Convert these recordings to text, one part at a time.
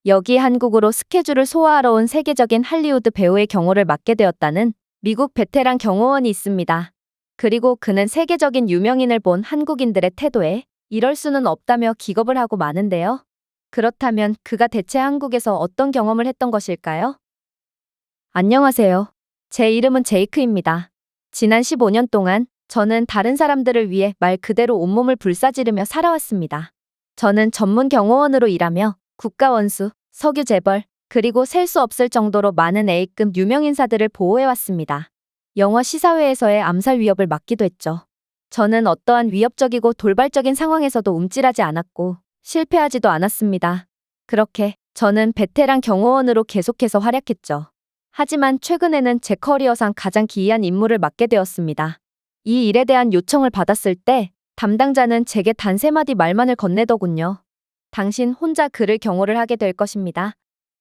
여기 한국으로 스케줄을 소화하러 온 세계적인 할리우드 배우의 경호를 맡게 되었다는 미국 베테랑 경호원이 있습니다. 그리고 그는 세계적인 유명인을 본 한국인들의 태도에 이럴 수는 없다며 기겁을 하고 마는데요. 그렇다면 그가 대체 한국에서 어떤 경험을 했던 것일까요? 안녕하세요. 제 이름은 제이크입니다. 지난 15년 동안 저는 다른 사람들을 위해 말 그대로 온몸을 불사지르며 살아왔습니다. 저는 전문 경호원으로 일하며 국가 원수, 석유 재벌, 그리고 셀 수 없을 정도로 많은 A급 유명인사들을 보호해왔습니다. 영화 시사회에서의 암살 위협을 막기도 했죠. 저는 어떠한 위협적이고 돌발적인 상황에서도 움찔하지 않았고 실패하지도 않았습니다. 그렇게 저는 베테랑 경호원으로 계속해서 활약했죠. 하지만 최근에는 제 커리어상 가장 기이한 임무를 맡게 되었습니다. 이 일에 대한 요청을 받았을 때 담당자는 제게 단 3마디 말만을 건네더군요. 당신 혼자 그를 경호를 하게 될 것입니다.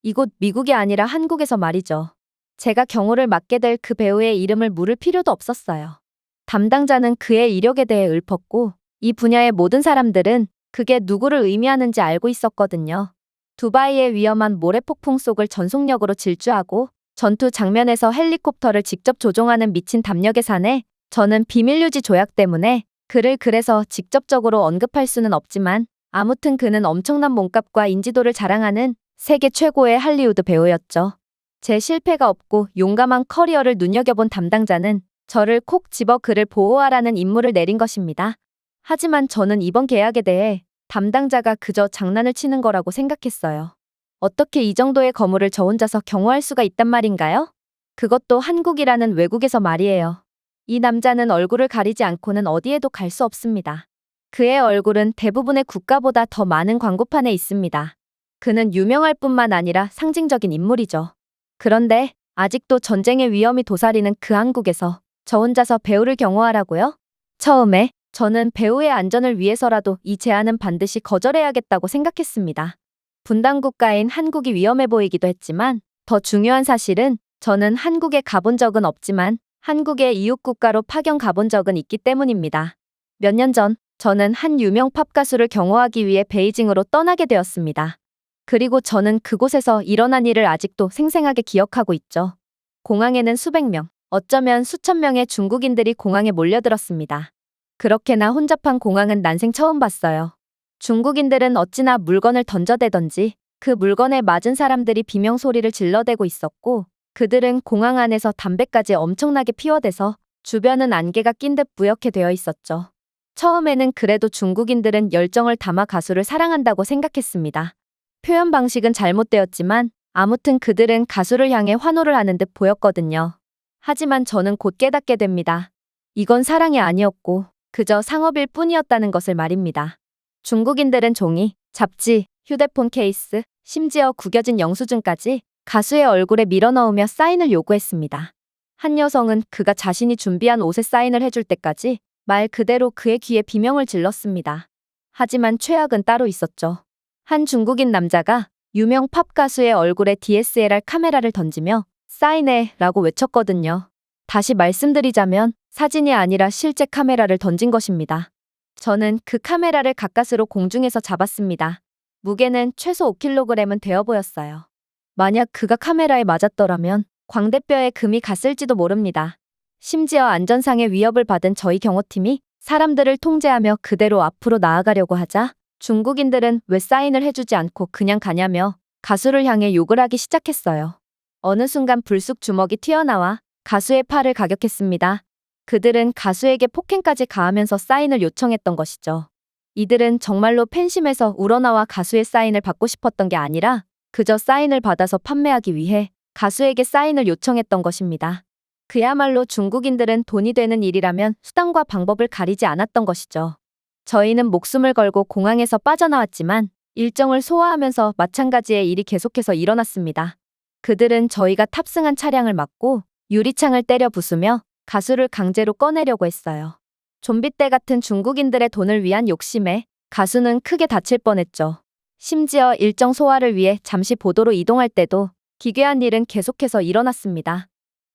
이곳 미국이 아니라 한국에서 말이죠. 제가 경호를 맡게 될 그 배우의 이름을 물을 필요도 없었어요. 담당자는 그의 이력에 대해 읊었고 이 분야의 모든 사람들은 그게 누구를 의미하는지 알고 있었거든요. 두바이의 위험한 모래폭풍 속을 전속력으로 질주하고 전투 장면에서 헬리콥터를 직접 조종하는 미친 담력의 사내, 저는 비밀유지 조약 때문에 그를 그래서 직접적으로 언급할 수는 없지만 아무튼 그는 엄청난 몸값과 인지도를 자랑하는 세계 최고의 할리우드 배우였죠. 제 실패가 없고 용감한 커리어를 눈여겨본 담당자는 저를 콕 집어 그를 보호하라는 임무를 내린 것입니다. 하지만 저는 이번 계약에 대해 담당자가 그저 장난을 치는 거라고 생각했어요. 어떻게 이 정도의 거물을 저 혼자서 경호할 수가 있단 말인가요? 그것도 한국이라는 외국에서 말이에요. 이 남자는 얼굴을 가리지 않고는 어디에도 갈 수 없습니다. 그의 얼굴은 대부분의 국가보다 더 많은 광고판에 있습니다. 그는 유명할 뿐만 아니라 상징적인 인물이죠. 그런데 아직도 전쟁의 위험이 도사리는 그 한국에서 저 혼자서 배우를 경호하라고요? 처음에 저는 배우의 안전을 위해서라도 이 제안은 반드시 거절해야겠다고 생각했습니다. 분단 국가인 한국이 위험해 보이기도 했지만 더 중요한 사실은 저는 한국에 가본 적은 없지만 한국의 이웃 국가로 파견 가본 적은 있기 때문입니다. 몇 년 전 저는 한 유명 팝 가수를 경호하기 위해 베이징으로 떠나게 되었습니다. 그리고 저는 그곳에서 일어난 일을 아직도 생생하게 기억하고 있죠. 공항에는 수백 명, 어쩌면 수천 명의 중국인들이 공항에 몰려들었습니다. 그렇게나 혼잡한 공항은 난생 처음 봤어요. 중국인들은 어찌나 물건을 던져대던지 그 물건에 맞은 사람들이 비명소리를 질러대고 있었고 그들은 공항 안에서 담배까지 엄청나게 피워대서 주변은 안개가 낀 듯 뿌옇게 되어 있었죠. 처음에는 그래도 중국인들은 열정을 담아 가수를 사랑한다고 생각했습니다. 표현 방식은 잘못되었지만 아무튼 그들은 가수를 향해 환호를 하는 듯 보였거든요. 하지만 저는 곧 깨닫게 됩니다. 이건 사랑이 아니었고 그저 상업일 뿐이었다는 것을 말입니다. 중국인들은 종이, 잡지, 휴대폰 케이스, 심지어 구겨진 영수증까지 가수의 얼굴에 밀어넣으며 사인을 요구했습니다. 한 여성은 그가 자신이 준비한 옷에 사인을 해줄 때까지 말 그대로 그의 귀에 비명을 질렀습니다. 하지만 최악은 따로 있었죠. 한 중국인 남자가 유명 팝 가수의 얼굴에 DSLR 카메라를 던지며 사인해 라고 외쳤거든요. 다시 말씀드리자면 사진이 아니라 실제 카메라를 던진 것입니다. 저는 그 카메라를 가까스로 공중에서 잡았습니다. 무게는 최소 5kg은 되어 보였어요. 만약 그가 카메라에 맞았더라면 광대뼈에 금이 갔을지도 모릅니다. 심지어 안전상의 위협을 받은 저희 경호팀이 사람들을 통제하며 그대로 앞으로 나아가려고 하자 중국인들은 왜 사인을 해주지 않고 그냥 가냐며 가수를 향해 욕을 하기 시작했어요. 어느 순간 불쑥 주먹이 튀어나와 가수의 팔을 가격했습니다. 그들은 가수에게 폭행까지 가하면서 사인을 요청했던 것이죠. 이들은 정말로 팬심에서 우러나와 가수의 사인을 받고 싶었던 게 아니라 그저 사인을 받아서 판매하기 위해 가수에게 사인을 요청했던 것입니다. 그야말로 중국인들은 돈이 되는 일이라면 수단과 방법을 가리지 않았던 것이죠. 저희는 목숨을 걸고 공항에서 빠져나왔지만 일정을 소화하면서 마찬가지의 일이 계속해서 일어났습니다. 그들은 저희가 탑승한 차량을 막고 유리창을 때려 부수며 가수를 강제로 꺼내려고 했어요. 좀비떼 같은 중국인들의 돈을 위한 욕심에 가수는 크게 다칠 뻔했죠. 심지어 일정 소화를 위해 잠시 보도로 이동할 때도 기괴한 일은 계속해서 일어났습니다.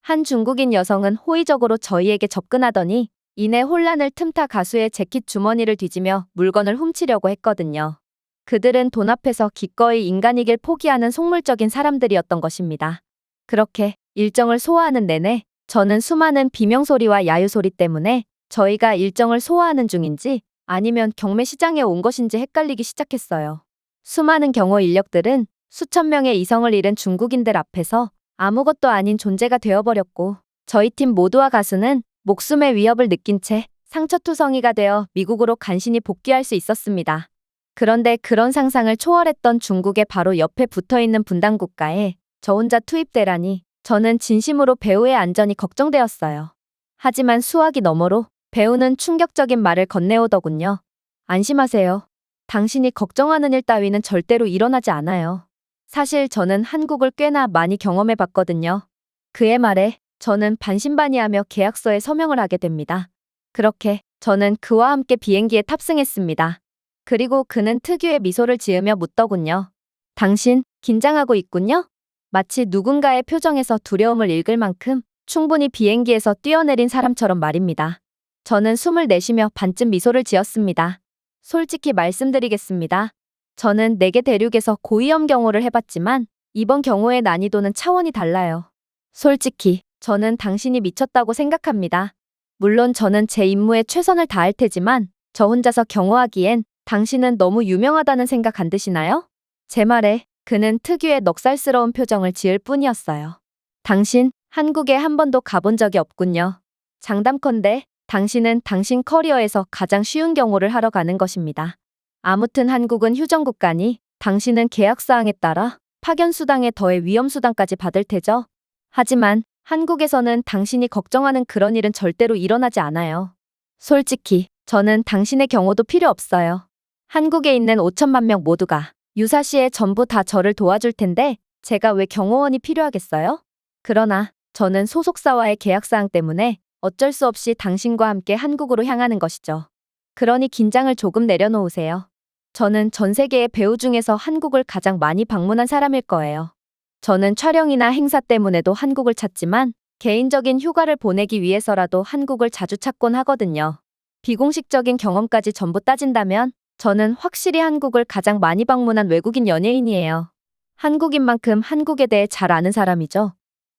한 중국인 여성은 호의적으로 저희에게 접근하더니 이내 혼란을 틈타 가수의 재킷 주머니를 뒤지며 물건을 훔치려고 했거든요. 그들은 돈 앞에서 기꺼이 인간이길 포기하는 속물적인 사람들이었던 것입니다. 그렇게 일정을 소화하는 내내 저는 수많은 비명소리와 야유소리 때문에 저희가 일정을 소화하는 중인지 아니면 경매 시장에 온 것인지 헷갈리기 시작했어요. 수많은 경호 인력들은 수천 명의 이성을 잃은 중국인들 앞에서 아무것도 아닌 존재가 되어버렸고 저희 팀 모두와 가수는 목숨의 위협을 느낀 채 상처투성이가 되어 미국으로 간신히 복귀할 수 있었습니다. 그런데 그런 상상을 초월했던 중국의 바로 옆에 붙어있는 분단 국가에 저 혼자 투입되라니 저는 진심으로 배우의 안전이 걱정되었어요. 하지만 수화기 너머로 배우는 충격적인 말을 건네오더군요. 안심하세요. 당신이 걱정하는 일 따위는 절대로 일어나지 않아요. 사실 저는 한국을 꽤나 많이 경험해 봤거든요. 그의 말에 저는 반신반의하며 계약서에 서명을 하게 됩니다. 그렇게 저는 그와 함께 비행기에 탑승했습니다. 그리고 그는 특유의 미소를 지으며 묻더군요. 당신 긴장하고 있군요? 마치 누군가의 표정에서 두려움을 읽을 만큼 충분히 비행기에서 뛰어내린 사람처럼 말입니다. 저는 숨을 내쉬며 반쯤 미소를 지었습니다. 솔직히 말씀드리겠습니다. 저는 4개 대륙에서 고위험 경호를 해봤지만 이번 경호의 난이도는 차원이 달라요. 솔직히 저는 당신이 미쳤다고 생각합니다. 물론 저는 제 임무에 최선을 다할 테지만 저 혼자서 경호하기엔 당신은 너무 유명하다는 생각 안 드시나요? 제 말에 그는 특유의 넉살스러운 표정을 지을 뿐이었어요. 당신 한국에 한 번도 가본 적이 없군요. 장담컨대 당신은 당신 커리어에서 가장 쉬운 경호를 하러 가는 것입니다. 아무튼 한국은 휴전국가니 당신은 계약사항에 따라 파견수당에 더해 위험수당까지 받을 테죠. 하지만 한국에서는 당신이 걱정하는 그런 일은 절대로 일어나지 않아요. 솔직히 저는 당신의 경호도 필요 없어요. 한국에 있는 5천만 명 모두가 유사시에 전부 다 저를 도와줄 텐데 제가 왜 경호원이 필요하겠어요? 그러나 저는 소속사와의 계약사항 때문에 어쩔 수 없이 당신과 함께 한국으로 향하는 것이죠. 그러니 긴장을 조금 내려놓으세요. 저는 전 세계의 배우 중에서 한국을 가장 많이 방문한 사람일 거예요. 저는 촬영이나 행사 때문에도 한국을 찾지만 개인적인 휴가를 보내기 위해서라도 한국을 자주 찾곤 하거든요. 비공식적인 경험까지 전부 따진다면 저는 확실히 한국을 가장 많이 방문한 외국인 연예인이에요. 한국인만큼 한국에 대해 잘 아는 사람이죠.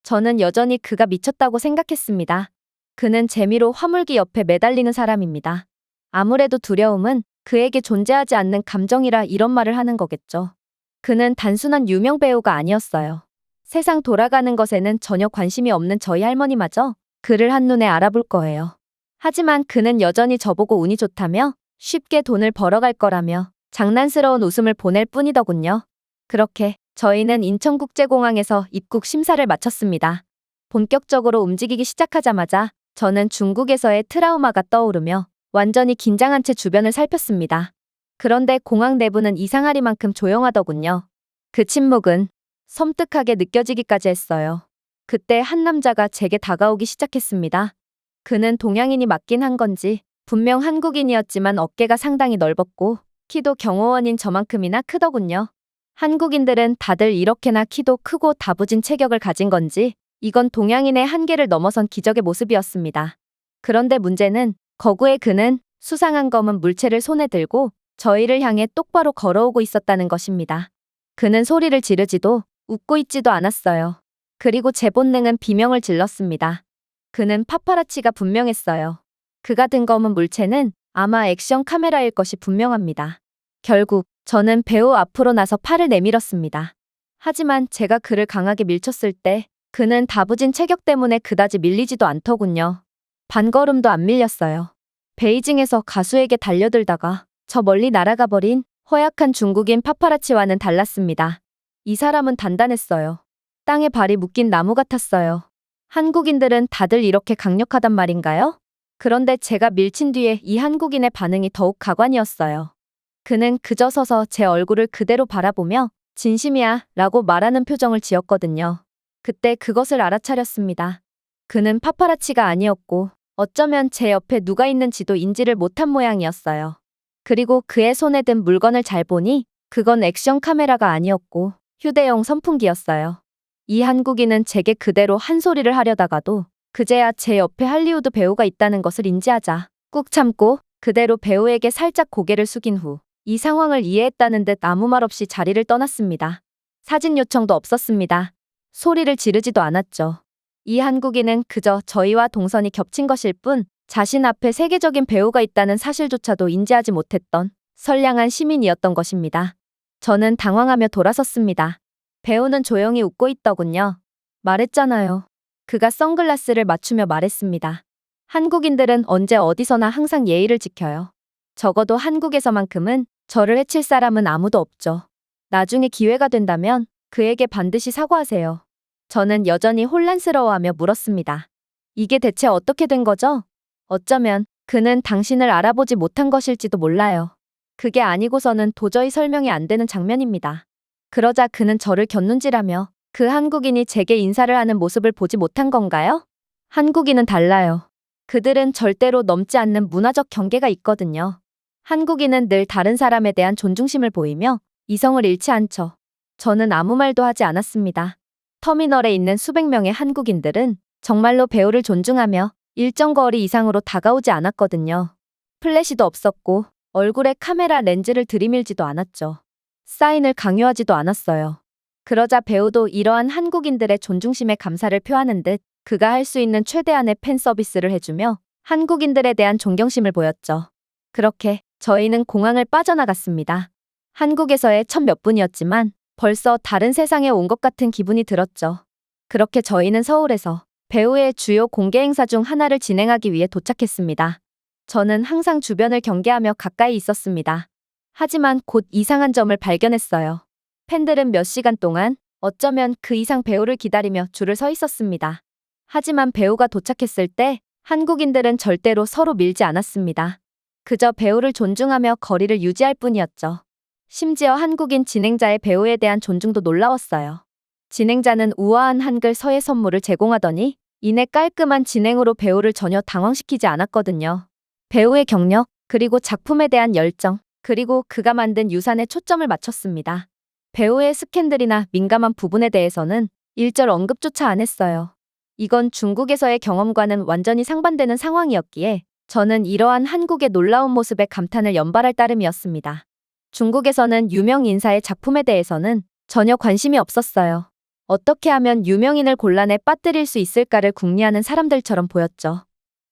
저는 여전히 그가 미쳤다고 생각했습니다. 그는 재미로 화물기 옆에 매달리는 사람입니다. 아무래도 두려움은 그에게 존재하지 않는 감정이라 이런 말을 하는 거겠죠. 그는 단순한 유명 배우가 아니었어요. 세상 돌아가는 것에는 전혀 관심이 없는 저희 할머니마저 그를 한눈에 알아볼 거예요. 하지만 그는 여전히 저보고 운이 좋다며 쉽게 돈을 벌어갈 거라며 장난스러운 웃음을 보낼 뿐이더군요. 그렇게 저희는 인천국제공항에서 입국 심사를 마쳤습니다. 본격적으로 움직이기 시작하자마자 저는 중국에서의 트라우마가 떠오르며 완전히 긴장한 채 주변을 살폈습니다. 그런데 공항 내부는 이상하리만큼 조용하더군요. 그 침묵은 섬뜩하게 느껴지기까지 했어요. 그때 한 남자가 제게 다가오기 시작했습니다. 그는 동양인이 맞긴 한 건지 분명 한국인이었지만 어깨가 상당히 넓었고 키도 경호원인 저만큼이나 크더군요. 한국인들은 다들 이렇게나 키도 크고 다부진 체격을 가진 건지 이건 동양인의 한계를 넘어선 기적의 모습이었습니다. 그런데 문제는 거구의 그는 수상한 검은 물체를 손에 들고 저희를 향해 똑바로 걸어오고 있었다는 것입니다. 그는 소리를 지르지도 웃고 있지도 않았어요. 그리고 제 본능은 비명을 질렀습니다. 그는 파파라치가 분명했어요. 그가 든 검은 물체는 아마 액션 카메라일 것이 분명합니다. 결국 저는 배우 앞으로 나서 팔을 내밀었습니다. 하지만 제가 그를 강하게 밀쳤을 때 그는 다부진 체격 때문에 그다지 밀리지도 않더군요. 반걸음도 안 밀렸어요. 베이징에서 가수에게 달려들다가 저 멀리 날아가 버린 허약한 중국인 파파라치와는 달랐습니다. 이 사람은 단단했어요. 땅에 발이 묶인 나무 같았어요. 한국인들은 다들 이렇게 강력하단 말인가요? 그런데 제가 밀친 뒤에 이 한국인의 반응이 더욱 가관이었어요. 그는 그저 서서 제 얼굴을 그대로 바라보며 진심이야 라고 말하는 표정을 지었거든요. 그때 그것을 알아차렸습니다. 그는 파파라치가 아니었고 어쩌면 제 옆에 누가 있는지도 인지를 못한 모양이었어요. 그리고 그의 손에 든 물건을 잘 보니 그건 액션 카메라가 아니었고 휴대용 선풍기였어요. 이 한국인은 제게 그대로 한 소리를 하려다가도 그제야 제 옆에 할리우드 배우가 있다는 것을 인지하자 꾹 참고 그대로 배우에게 살짝 고개를 숙인 후 이 상황을 이해했다는 듯 아무 말 없이 자리를 떠났습니다. 사진 요청도 없었습니다. 소리를 지르지도 않았죠. 이 한국인은 그저 저희와 동선이 겹친 것일 뿐 자신 앞에 세계적인 배우가 있다는 사실조차도 인지하지 못했던 선량한 시민이었던 것입니다. 저는 당황하며 돌아섰습니다. 배우는 조용히 웃고 있더군요. 말했잖아요. 그가 선글라스를 맞추며 말했습니다. 한국인들은 언제 어디서나 항상 예의를 지켜요. 적어도 한국에서만큼은 저를 해칠 사람은 아무도 없죠. 나중에 기회가 된다면 그에게 반드시 사과하세요. 저는 여전히 혼란스러워하며 물었습니다. 이게 대체 어떻게 된 거죠? 어쩌면 그는 당신을 알아보지 못한 것일지도 몰라요. 그게 아니고서는 도저히 설명이 안 되는 장면입니다. 그러자 그는 저를 곁눈질하며 그 한국인이 제게 인사를 하는 모습을 보지 못한 건가요? 한국인은 달라요. 그들은 절대로 넘지 않는 문화적 경계가 있거든요. 한국인은 늘 다른 사람에 대한 존중심을 보이며 이성을 잃지 않죠. 저는 아무 말도 하지 않았습니다. 터미널에 있는 수백 명의 한국인들은 정말로 배우를 존중하며 일정 거리 이상으로 다가오지 않았거든요. 플래시도 없었고 얼굴에 카메라 렌즈를 들이밀지도 않았죠. 사인을 강요하지도 않았어요. 그러자 배우도 이러한 한국인들의 존중심에 감사를 표하는 듯 그가 할 수 있는 최대한의 팬 서비스를 해주며 한국인들에 대한 존경심을 보였죠. 그렇게 저희는 공항을 빠져나갔습니다. 한국에서의 첫 몇 분이었지만 벌써 다른 세상에 온 것 같은 기분이 들었죠. 그렇게 저희는 서울에서 배우의 주요 공개 행사 중 하나를 진행하기 위해 도착했습니다. 저는 항상 주변을 경계하며 가까이 있었습니다. 하지만 곧 이상한 점을 발견했어요. 팬들은 몇 시간 동안 어쩌면 그 이상 배우를 기다리며 줄을 서 있었습니다. 하지만 배우가 도착했을 때 한국인들은 절대로 서로 밀지 않았습니다. 그저 배우를 존중하며 거리를 유지할 뿐이었죠. 심지어 한국인 진행자의 배우에 대한 존중도 놀라웠어요. 진행자는 우아한 한글 서예 선물을 제공하더니 이내 깔끔한 진행으로 배우를 전혀 당황시키지 않았거든요. 배우의 경력, 그리고 작품에 대한 열정, 그리고 그가 만든 유산에 초점을 맞췄습니다. 배우의 스캔들이나 민감한 부분에 대해서는 일절 언급조차 안 했어요. 이건 중국에서의 경험과는 완전히 상반되는 상황이었기에 저는 이러한 한국의 놀라운 모습에 감탄을 연발할 따름이었습니다. 중국에서는 유명 인사의 작품에 대해서는 전혀 관심이 없었어요. 어떻게 하면 유명인을 곤란에 빠뜨릴 수 있을까를 궁리하는 사람들처럼 보였죠.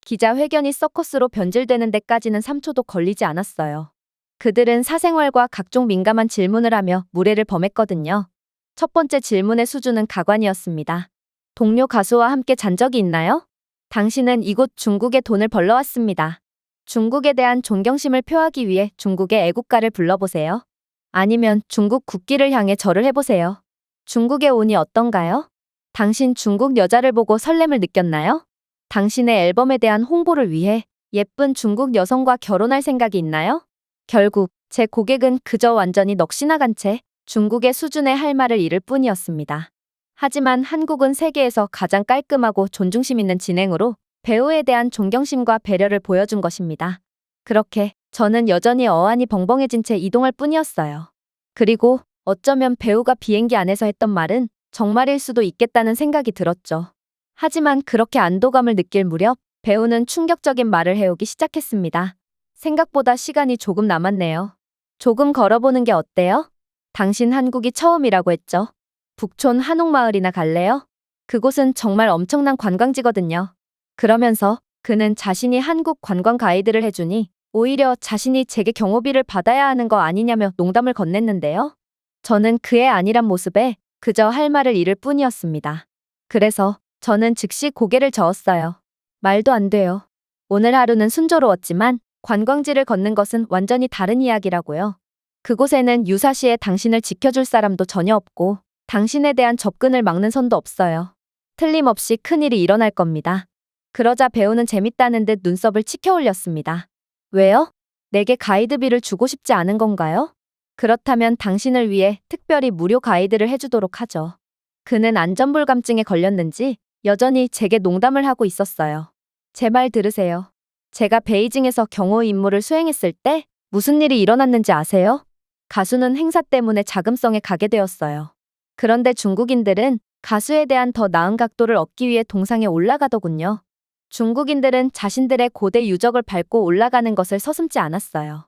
기자회견이 서커스로 변질되는 데까지는 3초도 걸리지 않았어요. 그들은 사생활과 각종 민감한 질문을 하며 무례를 범했거든요. 첫 번째 질문의 수준은 가관이었습니다. 동료 가수와 함께 잔 적이 있나요? 당신은 이곳 중국에 돈을 벌러 왔습니다. 중국에 대한 존경심을 표하기 위해 중국의 애국가를 불러보세요. 아니면 중국 국기를 향해 절을 해보세요. 중국에 오니 어떤가요? 당신 중국 여자를 보고 설렘을 느꼈나요? 당신의 앨범에 대한 홍보를 위해 예쁜 중국 여성과 결혼할 생각이 있나요? 결국 제 고객은 그저 완전히 넋이 나간 채 중국의 수준에 할 말을 잃을 뿐이었습니다. 하지만 한국은 세계에서 가장 깔끔하고 존중심 있는 진행으로 배우에 대한 존경심과 배려를 보여준 것입니다. 그렇게 저는 여전히 어안이 벙벙해진 채 이동할 뿐이었어요. 그리고 어쩌면 배우가 비행기 안에서 했던 말은 정말일 수도 있겠다는 생각이 들었죠. 하지만 그렇게 안도감을 느낄 무렵 배우는 충격적인 말을 해오기 시작했습니다. 생각보다 시간이 조금 남았네요. 조금 걸어보는 게 어때요? 당신 한국이 처음이라고 했죠. 북촌 한옥마을이나 갈래요? 그곳은 정말 엄청난 관광지거든요. 그러면서 그는 자신이 한국 관광 가이드를 해주니 오히려 자신이 제게 경호비를 받아야 하는 거 아니냐며 농담을 건넸는데요. 저는 그의 안일한 모습에 그저 할 말을 잃을 뿐이었습니다. 그래서 저는 즉시 고개를 저었어요. 말도 안 돼요. 오늘 하루는 순조로웠지만 관광지를 걷는 것은 완전히 다른 이야기라고요. 그곳에는 유사시에 당신을 지켜줄 사람도 전혀 없고 당신에 대한 접근을 막는 선도 없어요. 틀림없이 큰일이 일어날 겁니다. 그러자 배우는 재밌다는 듯 눈썹을 치켜 올렸습니다. 왜요? 내게 가이드비를 주고 싶지 않은 건가요? 그렇다면 당신을 위해 특별히 무료 가이드를 해주도록 하죠. 그는 안전불감증에 걸렸는지 여전히 제게 농담을 하고 있었어요. 제 말 들으세요. 제가 베이징에서 경호 임무를 수행했을 때 무슨 일이 일어났는지 아세요? 가수는 행사 때문에 자금성에 가게 되었어요. 그런데 중국인들은 가수에 대한 더 나은 각도를 얻기 위해 동상에 올라가더군요. 중국인들은 자신들의 고대 유적을 밟고 올라가는 것을 서슴지 않았어요.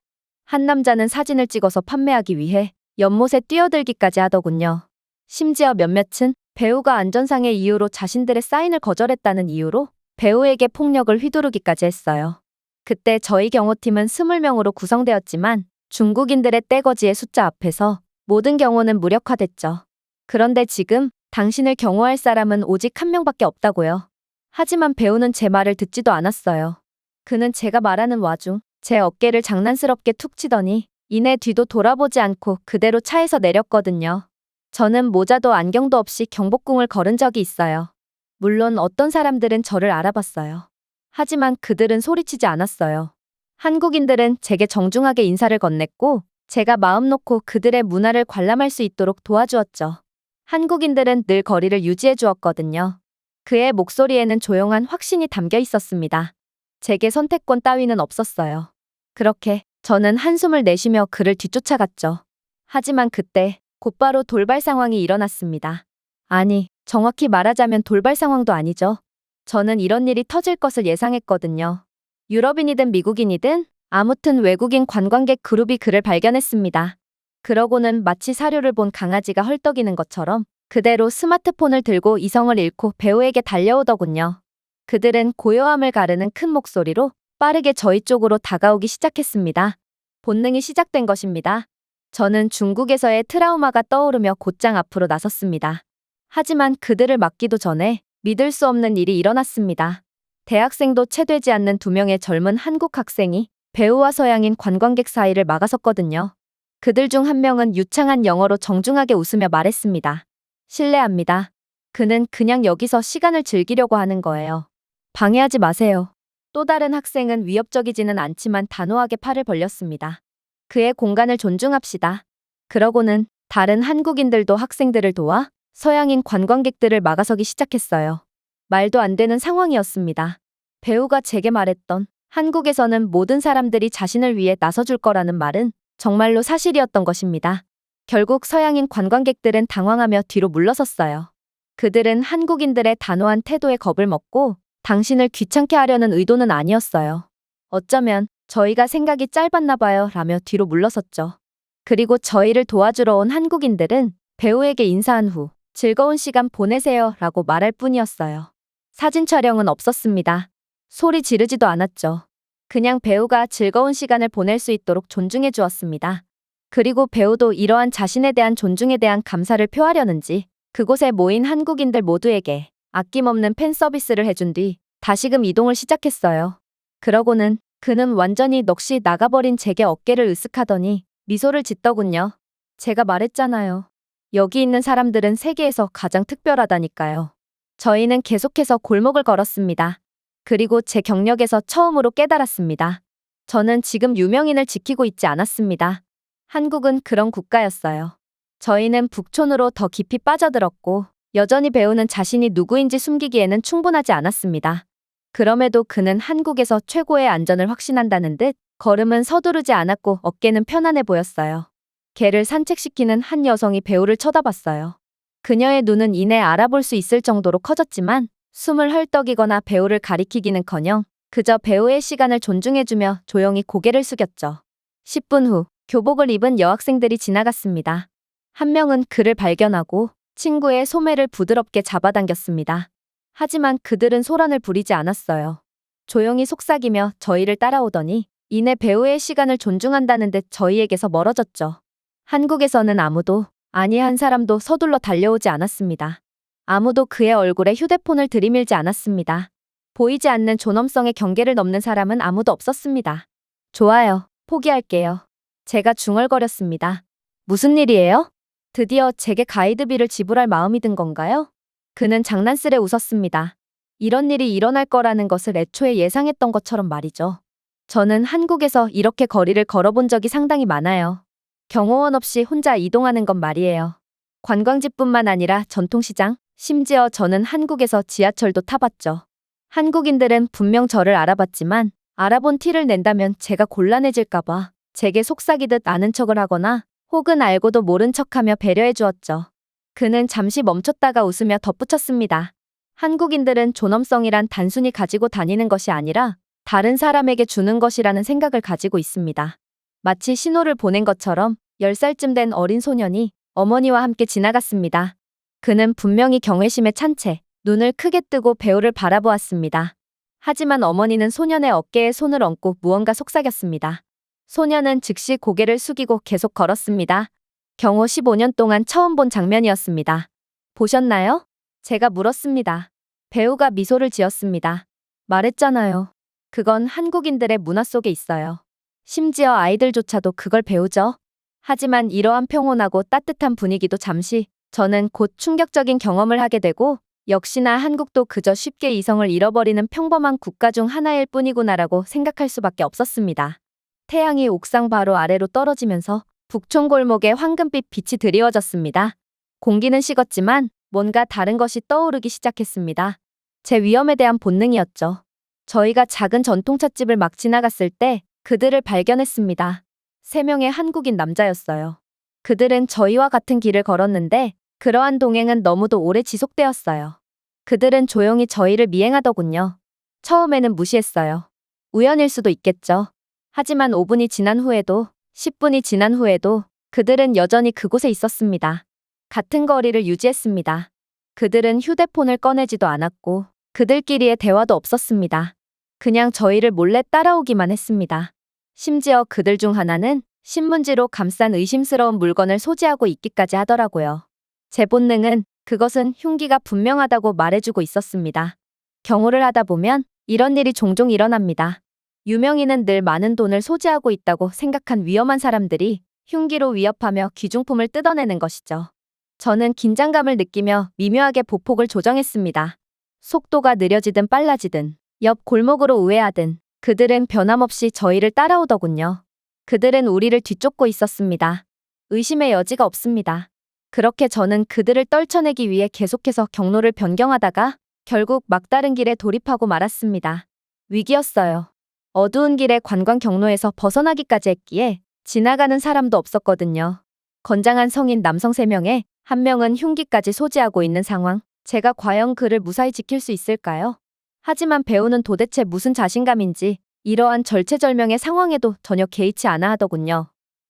한 남자는 사진을 찍어서 판매하기 위해 연못에 뛰어들기까지 하더군요. 심지어 몇몇은 배우가 안전상의 이유로 자신들의 사인을 거절했다는 이유로 배우에게 폭력을 휘두르기까지 했어요. 그때 저희 경호팀은 20명으로 구성되었지만 중국인들의 떼거지의 숫자 앞에서 모든 경호는 무력화됐죠. 그런데 지금 당신을 경호할 사람은 오직 한 명밖에 없다고요. 하지만 배우는 제 말을 듣지도 않았어요. 그는 제가 말하는 와중 제 어깨를 장난스럽게 툭 치더니 이내 뒤도 돌아보지 않고 그대로 차에서 내렸거든요. 저는 모자도 안경도 없이 경복궁을 걸은 적이 있어요. 물론 어떤 사람들은 저를 알아봤어요. 하지만 그들은 소리치지 않았어요. 한국인들은 제게 정중하게 인사를 건넸고 제가 마음 놓고 그들의 문화를 관람할 수 있도록 도와주었죠. 한국인들은 늘 거리를 유지해 주었거든요. 그의 목소리에는 조용한 확신이 담겨 있었습니다. 제게 선택권 따위는 없었어요. 그렇게 저는 한숨을 내쉬며 그를 뒤쫓아갔죠. 하지만 그때 곧바로 돌발 상황이 일어났습니다. 아니, 정확히 말하자면 돌발 상황도 아니죠. 저는 이런 일이 터질 것을 예상했거든요. 유럽인이든 미국인이든 아무튼 외국인 관광객 그룹이 그를 발견했습니다. 그러고는 마치 사료를 본 강아지가 헐떡이는 것처럼 그대로 스마트폰을 들고 이성을 잃고 배우에게 달려오더군요. 그들은 고요함을 가르는 큰 목소리로 빠르게 저희 쪽으로 다가오기 시작했습니다. 본능이 시작된 것입니다. 저는 중국에서의 트라우마가 떠오르며 곧장 앞으로 나섰습니다. 하지만 그들을 막기도 전에 믿을 수 없는 일이 일어났습니다. 대학생도 채 되지 않는 2명의 젊은 한국 학생이 배우와 서양인 관광객 사이를 막아섰거든요. 그들 중 한 명은 유창한 영어로 정중하게 웃으며 말했습니다. 실례합니다. 그는 그냥 여기서 시간을 즐기려고 하는 거예요. 방해하지 마세요. 또 다른 학생은 위협적이지는 않지만 단호하게 팔을 벌렸습니다. 그의 공간을 존중합시다. 그러고는 다른 한국인들도 학생들을 도와 서양인 관광객들을 막아서기 시작했어요. 말도 안 되는 상황이었습니다. 배우가 제게 말했던 한국에서는 모든 사람들이 자신을 위해 나서줄 거라는 말은 정말로 사실이었던 것입니다. 결국 서양인 관광객들은 당황하며 뒤로 물러섰어요. 그들은 한국인들의 단호한 태도에 겁을 먹고 당신을 귀찮게 하려는 의도는 아니었어요. 어쩌면 저희가 생각이 짧았나 봐요 라며 뒤로 물러섰죠. 그리고 저희를 도와주러 온 한국인들은 배우에게 인사한 후 즐거운 시간 보내세요 라고 말할 뿐이었어요. 사진 촬영은 없었습니다. 소리 지르지도 않았죠. 그냥 배우가 즐거운 시간을 보낼 수 있도록 존중해 주었습니다. 그리고 배우도 이러한 자신에 대한 존중에 대한 감사를 표하려는지 그곳에 모인 한국인들 모두에게 아낌없는 팬 서비스를 해준 뒤 다시금 이동을 시작했어요. 그러고는 그는 완전히 넋이 나가버린 제게 어깨를 으쓱하더니 미소를 짓더군요. 제가 말했잖아요. 여기 있는 사람들은 세계에서 가장 특별하다니까요. 저희는 계속해서 골목을 걸었습니다. 그리고 제 경력에서 처음으로 깨달았습니다. 저는 지금 유명인을 지키고 있지 않았습니다. 한국은 그런 국가였어요. 저희는 북촌으로 더 깊이 빠져들었고 여전히 배우는 자신이 누구인지 숨기기에는 충분하지 않았습니다. 그럼에도 그는 한국에서 최고의 안전을 확신한다는 듯 걸음은 서두르지 않았고 어깨는 편안해 보였어요. 개를 산책시키는 한 여성이 배우를 쳐다봤어요. 그녀의 눈은 이내 알아볼 수 있을 정도로 커졌지만 숨을 헐떡이거나 배우를 가리키기는커녕 그저 배우의 시간을 존중해주며 조용히 고개를 숙였죠. 10분 후 교복을 입은 여학생들이 지나갔습니다. 한 명은 그를 발견하고 친구의 소매를 부드럽게 잡아당겼습니다. 하지만 그들은 소란을 부리지 않았어요. 조용히 속삭이며 저희를 따라오더니 이내 배우의 시간을 존중한다는 듯 저희에게서 멀어졌죠. 한국에서는 아무도, 아니 한 사람도 서둘러 달려오지 않았습니다. 아무도 그의 얼굴에 휴대폰을 들이밀지 않았습니다. 보이지 않는 존엄성의 경계를 넘는 사람은 아무도 없었습니다. 좋아요. 포기할게요. 제가 중얼거렸습니다. 무슨 일이에요? 드디어 제게 가이드비를 지불할 마음이 든 건가요? 그는 장난스레 웃었습니다. 이런 일이 일어날 거라는 것을 애초에 예상했던 것처럼 말이죠. 저는 한국에서 이렇게 거리를 걸어본 적이 상당히 많아요. 경호원 없이 혼자 이동하는 건 말이에요. 관광지뿐만 아니라 전통시장, 심지어 저는 한국에서 지하철도 타봤죠. 한국인들은 분명 저를 알아봤지만 알아본 티를 낸다면 제가 곤란해질까봐 제게 속삭이듯 아는 척을 하거나 혹은 알고도 모른 척하며 배려해 주었죠. 그는 잠시 멈췄다가 웃으며 덧붙였습니다. 한국인들은 존엄성이란 단순히 가지고 다니는 것이 아니라 다른 사람에게 주는 것이라는 생각을 가지고 있습니다. 마치 신호를 보낸 것처럼 10살쯤 된 어린 소년이 어머니와 함께 지나갔습니다. 그는 분명히 경외심에 찬 채 눈을 크게 뜨고 배우를 바라보았습니다. 하지만 어머니는 소년의 어깨에 손을 얹고 무언가 속삭였습니다. 소년은 즉시 고개를 숙이고 계속 걸었습니다. 경호 15년 동안 처음 본 장면이었습니다. 보셨나요? 제가 물었습니다. 배우가 미소를 지었습니다. 말했잖아요. 그건 한국인들의 문화 속에 있어요. 심지어 아이들조차도 그걸 배우죠. 하지만 이러한 평온하고 따뜻한 분위기도 잠시 저는 곧 충격적인 경험을 하게 되고 역시나 한국도 그저 쉽게 이성을 잃어버리는 평범한 국가 중 하나일 뿐이구나라고 생각할 수밖에 없었습니다. 태양이 옥상 바로 아래로 떨어지면서 북촌 골목에 황금빛 빛이 드리워졌습니다. 공기는 식었지만 뭔가 다른 것이 떠오르기 시작했습니다. 제 위험에 대한 본능이었죠. 저희가 작은 전통찻집을 막 지나갔을 때 그들을 발견했습니다. 3명의 한국인 남자였어요. 그들은 저희와 같은 길을 걸었는데 그러한 동행은 너무도 오래 지속되었어요. 그들은 조용히 저희를 미행하더군요. 처음에는 무시했어요. 우연일 수도 있겠죠. 하지만 5분이 지난 후에도 10분이 지난 후에도 그들은 여전히 그곳에 있었습니다. 같은 거리를 유지했습니다. 그들은 휴대폰을 꺼내지도 않았고 그들끼리의 대화도 없었습니다. 그냥 저희를 몰래 따라오기만 했습니다. 심지어 그들 중 하나는 신문지로 감싼 의심스러운 물건을 소지하고 있기까지 하더라고요. 제 본능은 그것은 흉기가 분명하다고 말해주고 있었습니다. 경호를 하다 보면 이런 일이 종종 일어납니다. 유명인은 늘 많은 돈을 소지하고 있다고 생각한 위험한 사람들이 흉기로 위협하며 귀중품을 뜯어내는 것이죠. 저는 긴장감을 느끼며 미묘하게 보폭을 조정했습니다. 속도가 느려지든 빨라지든 옆 골목으로 우회하든 그들은 변함없이 저희를 따라오더군요. 그들은 우리를 뒤쫓고 있었습니다. 의심의 여지가 없습니다. 그렇게 저는 그들을 떨쳐내기 위해 계속해서 경로를 변경하다가 결국 막다른 길에 돌입하고 말았습니다. 위기였어요. 어두운 길의 관광 경로에서 벗어나기까지 했기에 지나가는 사람도 없었거든요. 건장한 성인 남성 3명에 한 명은 흉기까지 소지하고 있는 상황. 제가 과연 그를 무사히 지킬 수 있을까요? 하지만 배우는 도대체 무슨 자신감인지 이러한 절체절명의 상황에도 전혀 개의치 않아 하더군요.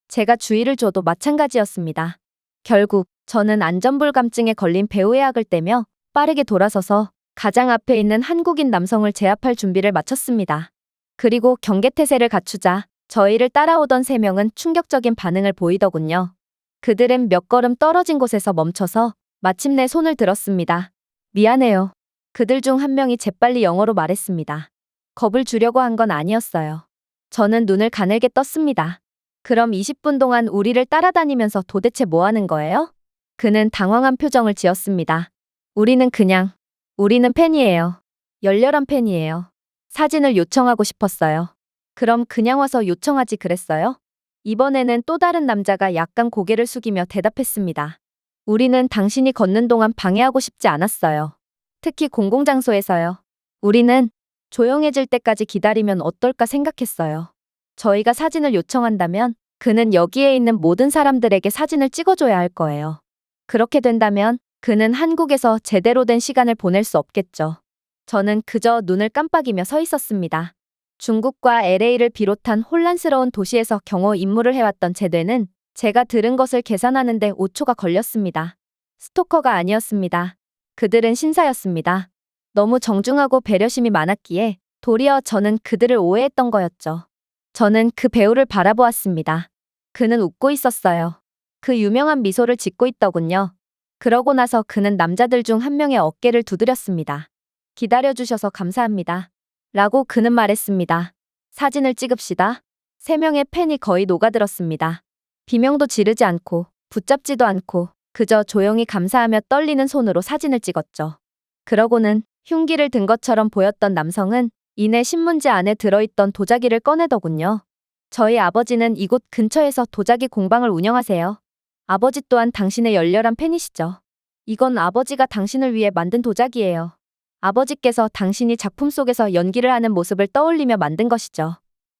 제가 주의를 줘도 마찬가지였습니다. 결국 저는 안전불감증에 걸린 배우의 악을 떼며 빠르게 돌아서서 가장 앞에 있는 한국인 남성을 제압할 준비를 마쳤습니다. 그리고 경계태세를 갖추자 저희를 따라오던 3명은 충격적인 반응을 보이더군요. 그들은 몇 걸음 떨어진 곳에서 멈춰서 마침내 손을 들었습니다. 미안해요. 그들 중 한 명이 재빨리 영어로 말했습니다. 겁을 주려고 한 건 아니었어요. 저는 눈을 가늘게 떴습니다. 그럼 20분 동안 우리를 따라다니면서 도대체 뭐 하는 거예요? 그는 당황한 표정을 지었습니다. 우리는 팬이에요. 열렬한 팬이에요. 사진을 요청하고 싶었어요. 그럼 그냥 와서 요청하지 그랬어요? 이번에는 또 다른 남자가 약간 고개를 숙이며 대답했습니다. 우리는 당신이 걷는 동안 방해하고 싶지 않았어요. 특히 공공장소에서요. 우리는 조용해질 때까지 기다리면 어떨까 생각했어요. 저희가 사진을 요청한다면 그는 여기에 있는 모든 사람들에게 사진을 찍어줘야 할 거예요. 그렇게 된다면 그는 한국에서 제대로 된 시간을 보낼 수 없겠죠. 저는 그저 눈을 깜빡이며 서 있었습니다. 중국과 LA를 비롯한 혼란스러운 도시에서 경호 임무를 해왔던 제대는 제가 들은 것을 계산하는데 5초가 걸렸습니다. 스토커가 아니었습니다. 그들은 신사였습니다. 너무 정중하고 배려심이 많았기에 도리어 저는 그들을 오해했던 거였죠. 저는 그 배우를 바라보았습니다. 그는 웃고 있었어요. 그 유명한 미소를 짓고 있더군요. 그러고 나서 그는 남자들 중 한 명의 어깨를 두드렸습니다. 기다려주셔서 감사합니다. 라고 그는 말했습니다. 사진을 찍읍시다. 3명의 팬이 거의 녹아들었습니다. 비명도 지르지 않고 붙잡지도 않고 그저 조용히 감사하며 떨리는 손으로 사진을 찍었죠. 그러고는 흉기를 든 것처럼 보였던 남성은 이내 신문지 안에 들어있던 도자기를 꺼내더군요. 저희 아버지는 이곳 근처에서 도자기 공방을 운영하세요. 아버지 또한 당신의 열렬한 팬이시죠. 이건 아버지가 당신을 위해 만든 도자기예요. 아버지께서 당신이 작품 속에서 연기를 하는 모습을 떠올리며 만든 것이죠.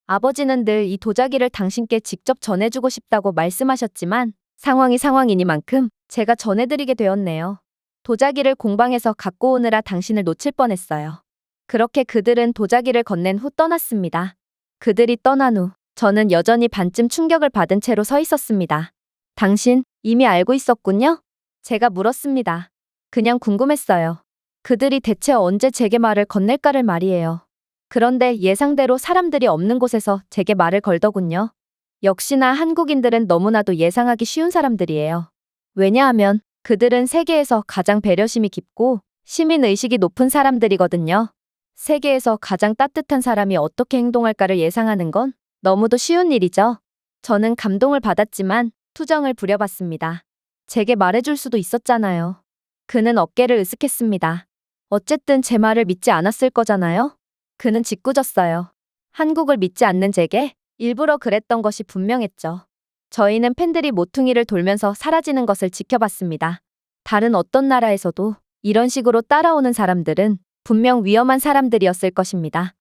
아버지는 늘 이 도자기를 당신께 직접 전해주고 싶다고 말씀하셨지만 상황이 상황이니만큼 제가 전해드리게 되었네요. 도자기를 공방에서 갖고 오느라 당신을 놓칠 뻔했어요. 그렇게 그들은 도자기를 건넨 후 떠났습니다. 그들이 떠난 후 저는 여전히 반쯤 충격을 받은 채로 서 있었습니다. 당신 이미 알고 있었군요? 제가 물었습니다. 그냥 궁금했어요. 그들이 대체 언제 제게 말을 건넬까를 말이에요. 그런데 예상대로 사람들이 없는 곳에서 제게 말을 걸더군요. 역시나 한국인들은 너무나도 예상하기 쉬운 사람들이에요. 왜냐하면 그들은 세계에서 가장 배려심이 깊고 시민의식이 높은 사람들이거든요. 세계에서 가장 따뜻한 사람이 어떻게 행동할까를 예상하는 건 너무도 쉬운 일이죠. 저는 감동을 받았지만 투정을 부려봤습니다. 제게 말해줄 수도 있었잖아요. 그는 어깨를 으쓱했습니다. 어쨌든 제 말을 믿지 않았을 거잖아요. 그는 짓궂었어요. 한국을 믿지 않는 제게 일부러 그랬던 것이 분명했죠. 저희는 팬들이 모퉁이를 돌면서 사라지는 것을 지켜봤습니다. 다른 어떤 나라에서도 이런 식으로 따라오는 사람들은 분명 위험한 사람들이었을 것입니다.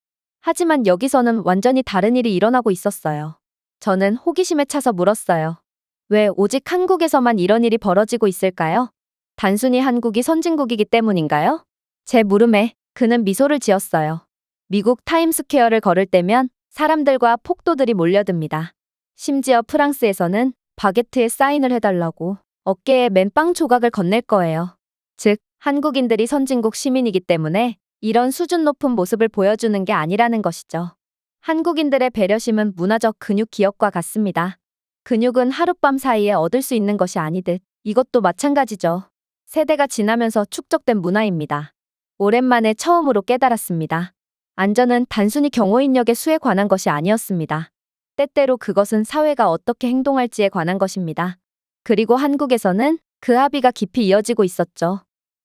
하지만 여기서는 완전히 다른 일이 일어나고 있었어요. 저는 호기심에 차서 물었어요. 왜 오직 한국에서만 이런 일이 벌어지고 있을까요? 단순히 한국이 선진국이기 때문인가요? 제 물음에 그는 미소를 지었어요. 미국 타임스퀘어를 걸을 때면 사람들과 폭도들이 몰려듭니다. 심지어 프랑스에서는 바게트에 사인을 해달라고 어깨에 맨빵 조각을 건넬 거예요. 즉, 한국인들이 선진국 시민이기 때문에 이런 수준 높은 모습을 보여주는 게 아니라는 것이죠. 한국인들의 배려심은 문화적 근육 기억과 같습니다. 근육은 하룻밤 사이에 얻을 수 있는 것이 아니듯 이것도 마찬가지죠. 세대가 지나면서 축적된 문화입니다. 오랜만에 처음으로 깨달았습니다. 안전은 단순히 경호인력의 수에 관한 것이 아니었습니다. 때때로 그것은 사회가 어떻게 행동할지에 관한 것입니다. 그리고 한국에서는 그 합의가 깊이 이어지고 있었죠.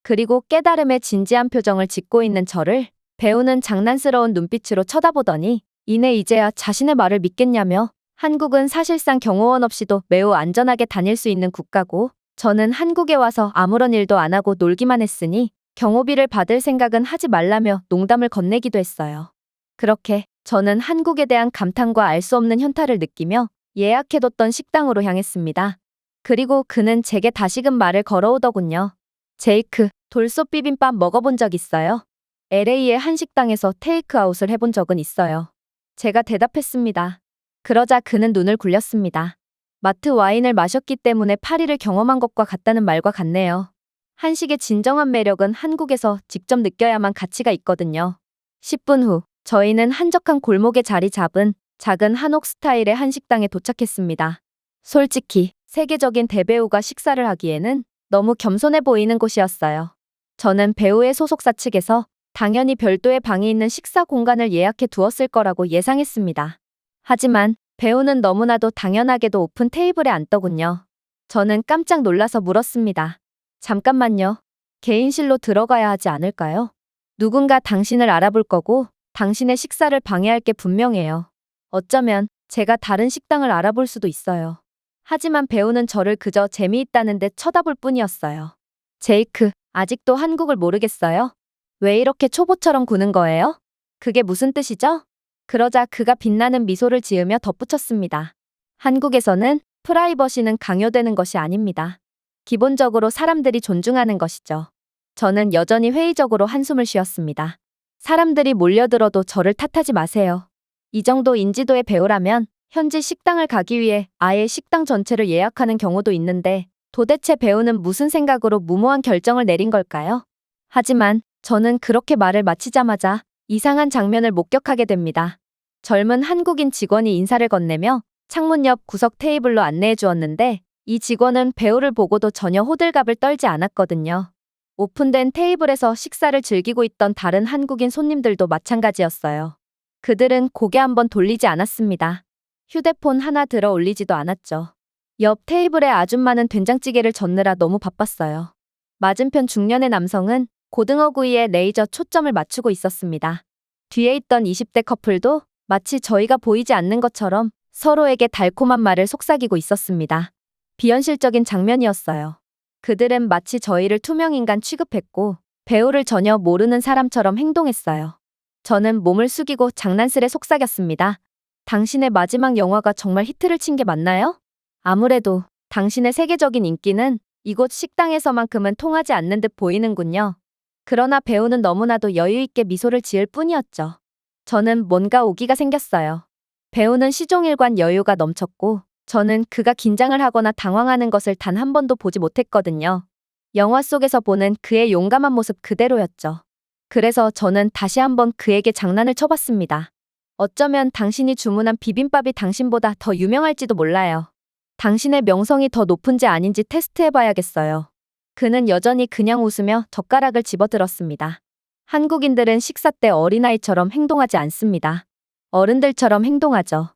그리고 깨달음의 진지한 표정을 짓고 있는 저를 배우는 장난스러운 눈빛으로 쳐다보더니 이내 이제야 자신의 말을 믿겠냐며 한국은 사실상 경호원 없이도 매우 안전하게 다닐 수 있는 국가고 저는 한국에 와서 아무런 일도 안 하고 놀기만 했으니 경호비를 받을 생각은 하지 말라며 농담을 건네기도 했어요. 그렇게 저는 한국에 대한 감탄과 알 수 없는 현타를 느끼며 예약해뒀던 식당으로 향했습니다. 그리고 그는 제게 다시금 말을 걸어오더군요. 제이크, 돌솥 비빔밥 먹어본 적 있어요? LA의 한 식당에서 테이크아웃을 해본 적은 있어요. 제가 대답했습니다. 그러자 그는 눈을 굴렸습니다. 마트 와인을 마셨기 때문에 파리를 경험한 것과 같다는 말과 같네요. 한식의 진정한 매력은 한국에서 직접 느껴야만 가치가 있거든요. 10분 후, 저희는 한적한 골목에 자리 잡은 작은 한옥 스타일의 한식당에 도착했습니다. 솔직히 세계적인 대배우가 식사를 하기에는 너무 겸손해 보이는 곳이었어요. 저는 배우의 소속사 측에서 당연히 별도의 방이 있는 식사 공간을 예약해 두었을 거라고 예상했습니다. 하지만 배우는 너무나도 당연하게도 오픈 테이블에 앉더군요. 저는 깜짝 놀라서 물었습니다. 잠깐만요. 개인실로 들어가야 하지 않을까요? 누군가 당신을 알아볼 거고 당신의 식사를 방해할 게 분명해요. 어쩌면 제가 다른 식당을 알아볼 수도 있어요. 하지만 배우는 저를 그저 재미있다는 듯 쳐다볼 뿐이었어요. 제이크, 아직도 한국을 모르겠어요? 왜 이렇게 초보처럼 구는 거예요? 그게 무슨 뜻이죠? 그러자 그가 빛나는 미소를 지으며 덧붙였습니다. 한국에서는 프라이버시는 강요되는 것이 아닙니다. 기본적으로 사람들이 존중하는 것이죠. 저는 여전히 회의적으로 한숨을 쉬었습니다. 사람들이 몰려들어도 저를 탓하지 마세요. 이 정도 인지도의 배우라면 현지 식당을 가기 위해 아예 식당 전체를 예약하는 경우도 있는데 도대체 배우는 무슨 생각으로 무모한 결정을 내린 걸까요? 하지만 저는 그렇게 말을 마치자마자 이상한 장면을 목격하게 됩니다. 젊은 한국인 직원이 인사를 건네며 창문 옆 구석 테이블로 안내해 주었는데 이 직원은 배우를 보고도 전혀 호들갑을 떨지 않았거든요. 오픈된 테이블에서 식사를 즐기고 있던 다른 한국인 손님들도 마찬가지였어요. 그들은 고개 한번 돌리지 않았습니다. 휴대폰 하나 들어 올리지도 않았죠. 옆 테이블에 아줌마는 된장찌개를 젓느라 너무 바빴어요. 맞은편 중년의 남성은 고등어구이에 레이저 초점을 맞추고 있었습니다. 뒤에 있던 20대 커플도 마치 저희가 보이지 않는 것처럼 서로에게 달콤한 말을 속삭이고 있었습니다. 비현실적인 장면이었어요. 그들은 마치 저희를 투명인간 취급했고 배우를 전혀 모르는 사람처럼 행동했어요. 저는 몸을 숙이고 장난스레 속삭였습니다. 당신의 마지막 영화가 정말 히트를 친 게 맞나요? 아무래도 당신의 세계적인 인기는 이곳 식당에서만큼은 통하지 않는 듯 보이는군요. 그러나 배우는 너무나도 여유 있게 미소를 지을 뿐이었죠. 저는 뭔가 오기가 생겼어요. 배우는 시종일관 여유가 넘쳤고 저는 그가 긴장을 하거나 당황하는 것을 단 한 번도 보지 못했거든요. 영화 속에서 보는 그의 용감한 모습 그대로였죠. 그래서 저는 다시 한번 그에게 장난을 쳐봤습니다. 어쩌면 당신이 주문한 비빔밥이 당신보다 더 유명할지도 몰라요. 당신의 명성이 더 높은지 아닌지 테스트해봐야겠어요. 그는 여전히 그냥 웃으며 젓가락을 집어들었습니다. 한국인들은 식사 때 어린아이처럼 행동하지 않습니다. 어른들처럼 행동하죠.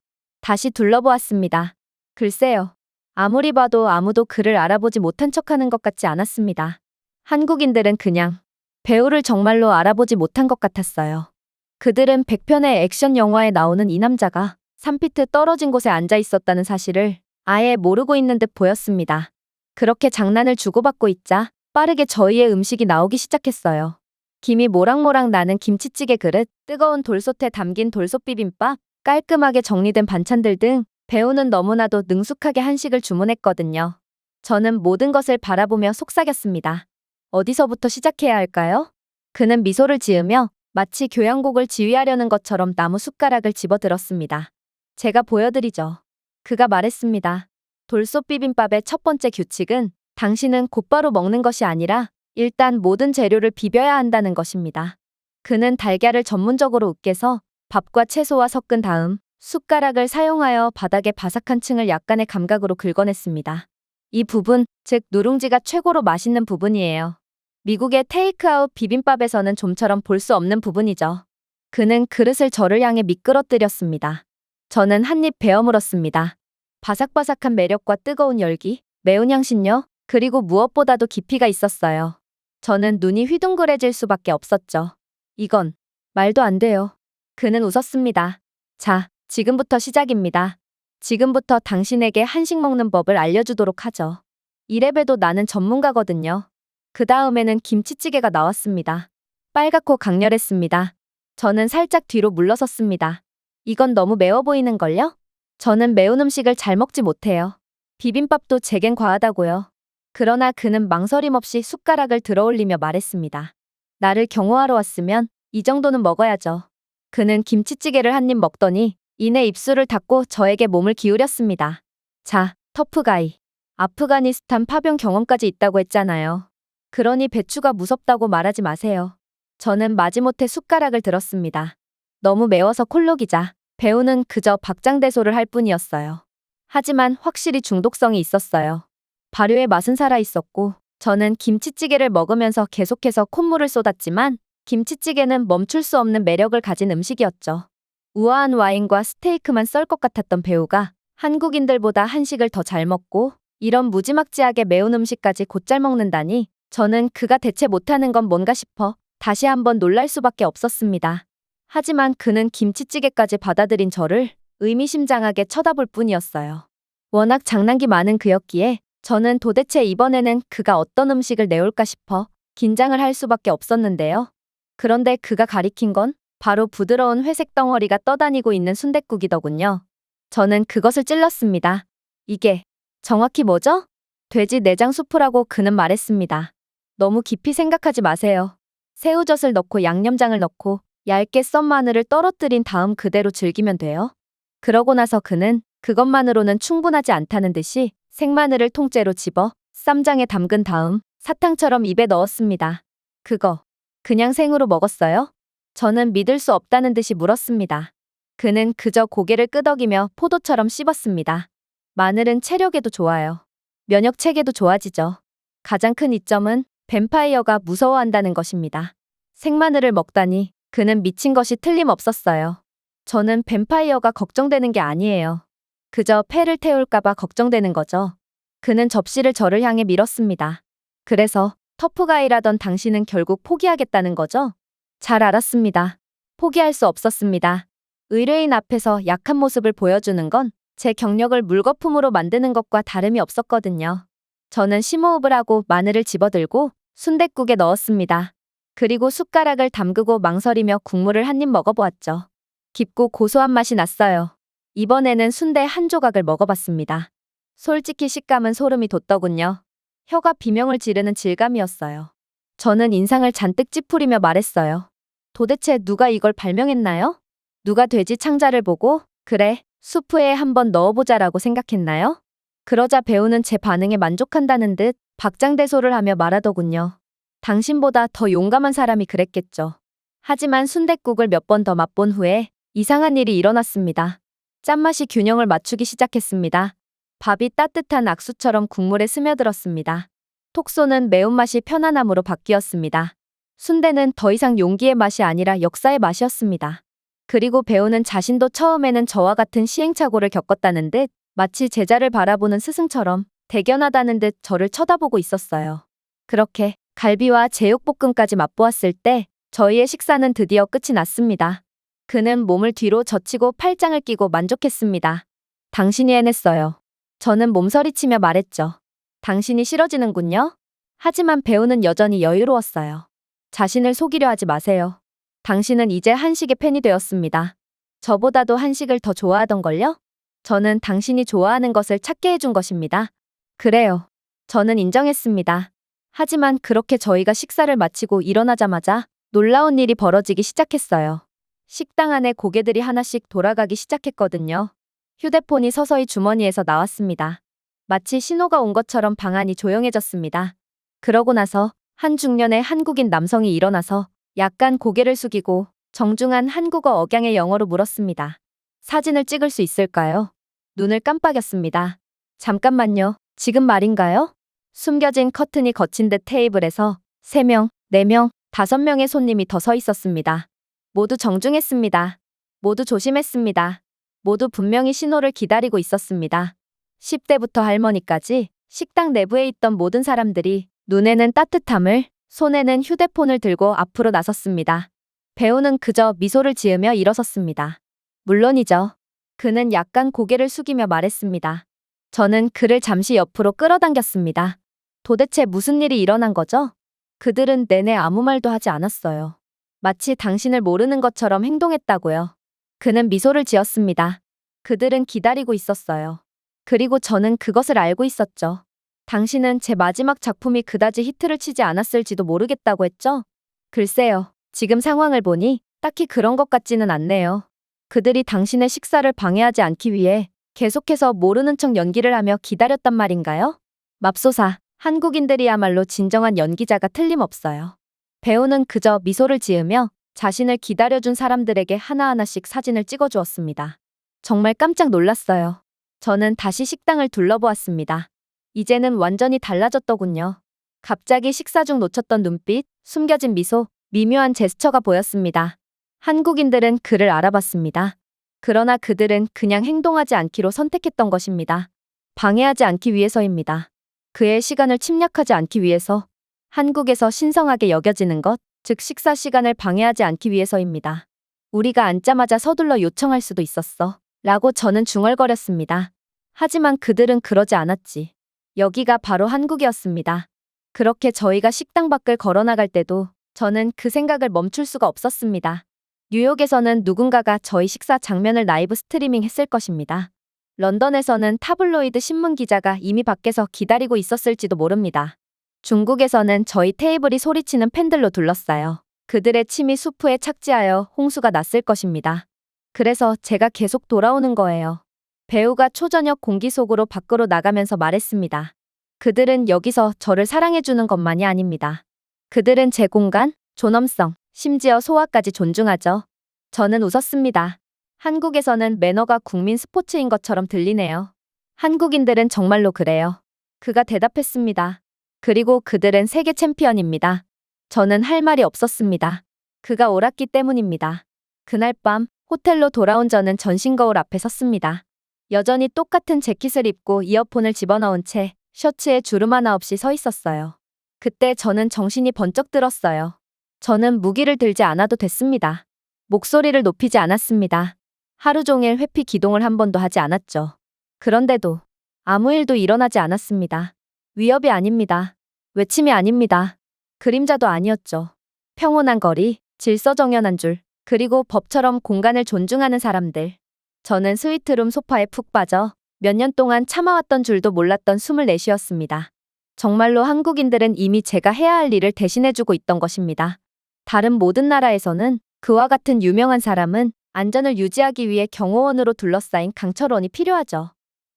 다시 둘러보았습니다. 글쎄요. 아무리 봐도 아무도 그를 알아보지 못한 척하는 것 같지 않았습니다. 한국인들은 그냥 배우를 정말로 알아보지 못한 것 같았어요. 그들은 100편의 액션 영화에 나오는 이 남자가 3피트 떨어진 곳에 앉아 있었다는 사실을 아예 모르고 있는 듯 보였습니다. 그렇게 장난을 주고받고 있자 빠르게 저희의 음식이 나오기 시작했어요. 김이 모락모락 나는 김치찌개 그릇, 뜨거운 돌솥에 담긴 돌솥 비빔밥, 깔끔하게 정리된 반찬들 등 배우는 너무나도 능숙하게 한식을 주문했거든요. 저는 모든 것을 바라보며 속삭였습니다. 어디서부터 시작해야 할까요? 그는 미소를 지으며 마치 교향곡을 지휘하려는 것처럼 나무 숟가락을 집어들었습니다. 제가 보여드리죠. 그가 말했습니다. 돌솥 비빔밥의 첫 번째 규칙은 당신은 곧바로 먹는 것이 아니라 일단 모든 재료를 비벼야 한다는 것입니다. 그는 달걀을 전문적으로 으깨서 밥과 채소와 섞은 다음 숟가락을 사용하여 바닥의 바삭한 층을 약간의 감각으로 긁어냈습니다. 이 부분, 즉 누룽지가 최고로 맛있는 부분이에요. 미국의 테이크아웃 비빔밥에서는 좀처럼 볼 수 없는 부분이죠. 그는 그릇을 저를 향해 미끄러뜨렸습니다. 저는 한 입 베어 물었습니다. 바삭바삭한 매력과 뜨거운 열기, 매운 향신료, 그리고 무엇보다도 깊이가 있었어요. 저는 눈이 휘둥그레질 수밖에 없었죠. 이건 말도 안 돼요. 그는 웃었습니다. 자, 지금부터 시작입니다. 지금부터 당신에게 한식 먹는 법을 알려주도록 하죠. 이래봬도 나는 전문가거든요. 그 다음에는 김치찌개가 나왔습니다. 빨갛고 강렬했습니다. 저는 살짝 뒤로 물러섰습니다. 이건 너무 매워 보이는걸요? 저는 매운 음식을 잘 먹지 못해요. 비빔밥도 제겐 과하다고요. 그러나 그는 망설임 없이 숟가락을 들어올리며 말했습니다. 나를 경호하러 왔으면 이 정도는 먹어야죠. 그는 김치찌개를 한 입 먹더니 이내 입술을 닫고 저에게 몸을 기울였습니다. 자, 터프가이. 아프가니스탄 파병 경험까지 있다고 했잖아요. 그러니 배추가 무섭다고 말하지 마세요. 저는 마지못해 숟가락을 들었습니다. 너무 매워서 콜록이자 배우는 그저 박장대소를 할 뿐이었어요. 하지만 확실히 중독성이 있었어요. 발효의 맛은 살아있었고 저는 김치찌개를 먹으면서 계속해서 콧물을 쏟았지만 김치찌개는 멈출 수 없는 매력을 가진 음식이었죠. 우아한 와인과 스테이크만 썰 것 같았던 배우가 한국인들보다 한식을 더 잘 먹고 이런 무지막지하게 매운 음식까지 곧잘 먹는다니 저는 그가 대체 못하는 건 뭔가 싶어 다시 한번 놀랄 수밖에 없었습니다. 하지만 그는 김치찌개까지 받아들인 저를 의미심장하게 쳐다볼 뿐이었어요. 워낙 장난기 많은 그였기에 저는 도대체 이번에는 그가 어떤 음식을 내올까 싶어 긴장을 할 수밖에 없었는데요. 그런데 그가 가리킨 건 바로 부드러운 회색 덩어리가 떠다니고 있는 순댓국이더군요. 저는 그것을 찔렀습니다. 이게 정확히 뭐죠? 돼지 내장 수프라고 그는 말했습니다. 너무 깊이 생각하지 마세요. 새우젓을 넣고 양념장을 넣고 얇게 썬 마늘을 떨어뜨린 다음 그대로 즐기면 돼요. 그러고 나서 그는 그것만으로는 충분하지 않다는 듯이 생마늘을 통째로 집어 쌈장에 담근 다음 사탕처럼 입에 넣었습니다. 그거 그냥 생으로 먹었어요? 저는 믿을 수 없다는 듯이 물었습니다. 그는 그저 고개를 끄덕이며 포도처럼 씹었습니다. 마늘은 체력에도 좋아요. 면역 체계도 좋아지죠. 가장 큰 이점은 뱀파이어가 무서워한다는 것입니다. 생마늘을 먹다니 그는 미친 것이 틀림없었어요. 저는 뱀파이어가 걱정되는 게 아니에요. 그저 폐를 태울까봐 걱정되는 거죠. 그는 접시를 저를 향해 밀었습니다. 그래서 터프가이라던 당신은 결국 포기하겠다는 거죠? 잘 알았습니다. 포기할 수 없었습니다. 의뢰인 앞에서 약한 모습을 보여주는 건 제 경력을 물거품으로 만드는 것과 다름이 없었거든요. 저는 심호흡을 하고 마늘을 집어들고 순댓국에 넣었습니다. 그리고 숟가락을 담그고 망설이며 국물을 한 입 먹어보았죠. 깊고 고소한 맛이 났어요. 이번에는 순대 한 조각을 먹어봤습니다. 솔직히 식감은 소름이 돋더군요. 혀가 비명을 지르는 질감이었어요. 저는 인상을 잔뜩 찌푸리며 말했어요. 도대체 누가 이걸 발명했나요? 누가 돼지 창자를 보고 그래, 수프에 한번 넣어보자라고 생각했나요? 그러자 배우는 제 반응에 만족한다는 듯 박장대소를 하며 말하더군요. 당신보다 더 용감한 사람이 그랬겠죠. 하지만 순댓국을 몇 번 더 맛본 후에 이상한 일이 일어났습니다. 짠맛이 균형을 맞추기 시작했습니다. 밥이 따뜻한 악수처럼 국물에 스며들었습니다. 톡 쏘는 매운맛이 편안함으로 바뀌었습니다. 순대는 더 이상 용기의 맛이 아니라 역사의 맛이었습니다. 그리고 배우는 자신도 처음에는 저와 같은 시행착오를 겪었다는 듯 마치 제자를 바라보는 스승처럼 대견하다는 듯 저를 쳐다보고 있었어요. 그렇게 갈비와 제육볶음까지 맛보았을 때 저희의 식사는 드디어 끝이 났습니다. 그는 몸을 뒤로 젖히고 팔짱을 끼고 만족했습니다. 당신이 해냈어요. 저는 몸서리치며 말했죠. 당신이 싫어지는군요. 하지만 배우는 여전히 여유로웠어요. 자신을 속이려 하지 마세요. 당신은 이제 한식의 팬이 되었습니다. 저보다도 한식을 더 좋아하던걸요? 저는 당신이 좋아하는 것을 찾게 해준 것입니다. 그래요. 저는 인정했습니다. 하지만 그렇게 저희가 식사를 마치고 일어나자마자 놀라운 일이 벌어지기 시작했어요. 식당 안에 고개들이 하나씩 돌아가기 시작했거든요. 휴대폰이 서서히 주머니에서 나왔습니다. 마치 신호가 온 것처럼 방 안이 조용해졌습니다. 그러고 나서 한 중년의 한국인 남성이 일어나서 약간 고개를 숙이고 정중한 한국어 억양의 영어로 물었습니다. 사진을 찍을 수 있을까요? 눈을 깜빡였습니다. 잠깐만요. 지금 말인가요? 숨겨진 커튼이 거친 듯 테이블에서 3명, 4명, 5명의 손님이 더 서 있었습니다. 모두 정중했습니다. 모두 조심했습니다. 모두 분명히 신호를 기다리고 있었습니다. 10대부터 할머니까지 식당 내부에 있던 모든 사람들이 눈에는 따뜻함을, 손에는 휴대폰을 들고 앞으로 나섰습니다. 배우는 그저 미소를 지으며 일어섰습니다. 물론이죠. 그는 약간 고개를 숙이며 말했습니다. 저는 그를 잠시 옆으로 끌어당겼습니다. 도대체 무슨 일이 일어난 거죠? 그들은 내내 아무 말도 하지 않았어요. 마치 당신을 모르는 것처럼 행동했다고요. 그는 미소를 지었습니다. 그들은 기다리고 있었어요. 그리고 저는 그것을 알고 있었죠. 당신은 제 마지막 작품이 그다지 히트를 치지 않았을지도 모르겠다고 했죠? 글쎄요. 지금 상황을 보니 딱히 그런 것 같지는 않네요. 그들이 당신의 식사를 방해하지 않기 위해 계속해서 모르는 척 연기를 하며 기다렸단 말인가요? 맙소사, 한국인들이야말로 진정한 연기자가 틀림없어요. 배우는 그저 미소를 지으며 자신을 기다려준 사람들에게 하나하나씩 사진을 찍어주었습니다. 정말 깜짝 놀랐어요. 저는 다시 식당을 둘러보았습니다. 이제는 완전히 달라졌더군요. 갑자기 식사 중 놓쳤던 눈빛, 숨겨진 미소, 미묘한 제스처가 보였습니다. 한국인들은 그를 알아봤습니다. 그러나 그들은 그냥 행동하지 않기로 선택했던 것입니다. 방해하지 않기 위해서입니다. 그의 시간을 침략하지 않기 위해서, 한국에서 신성하게 여겨지는 것, 즉 식사 시간을 방해하지 않기 위해서입니다. 우리가 앉자마자 서둘러 요청할 수도 있었어. 라고 저는 중얼거렸습니다. 하지만 그들은 그러지 않았지. 여기가 바로 한국이었습니다. 그렇게 저희가 식당 밖을 걸어나갈 때도 저는 그 생각을 멈출 수가 없었습니다. 뉴욕에서는 누군가가 저희 식사 장면을 라이브 스트리밍 했을 것입니다. 런던에서는 타블로이드 신문 기자가 이미 밖에서 기다리고 있었을지도 모릅니다. 중국에서는 저희 테이블이 소리치는 팬들로 둘러싸여 그들의 침이 수프에 착지하여 홍수가 났을 것입니다. 그래서 제가 계속 돌아오는 거예요. 배우가 초저녁 공기 속으로 밖으로 나가면서 말했습니다. 그들은 여기서 저를 사랑해주는 것만이 아닙니다. 그들은 제 공간, 존엄성, 심지어 소화까지 존중하죠. 저는 웃었습니다. 한국에서는 매너가 국민 스포츠인 것처럼 들리네요. 한국인들은 정말로 그래요. 그가 대답했습니다. 그리고 그들은 세계 챔피언입니다. 저는 할 말이 없었습니다. 그가 옳았기 때문입니다. 그날 밤 호텔로 돌아온 저는 전신 거울 앞에 섰습니다. 여전히 똑같은 재킷을 입고 이어폰을 집어넣은 채 셔츠에 주름 하나 없이 서 있었어요. 그때 저는 정신이 번쩍 들었어요. 저는 무기를 들지 않아도 됐습니다. 목소리를 높이지 않았습니다. 하루 종일 회피 기동을 한 번도 하지 않았죠. 그런데도 아무 일도 일어나지 않았습니다. 위협이 아닙니다. 외침이 아닙니다. 그림자도 아니었죠. 평온한 거리, 질서정연한 줄, 그리고 법처럼 공간을 존중하는 사람들. 저는 스위트룸 소파에 푹 빠져 몇 년 동안 참아왔던 줄도 몰랐던 숨을 내쉬었습니다. 정말로 한국인들은 이미 제가 해야 할 일을 대신해주고 있던 것입니다. 다른 모든 나라에서는 그와 같은 유명한 사람은 안전을 유지하기 위해 경호원으로 둘러싸인 강철원이 필요하죠.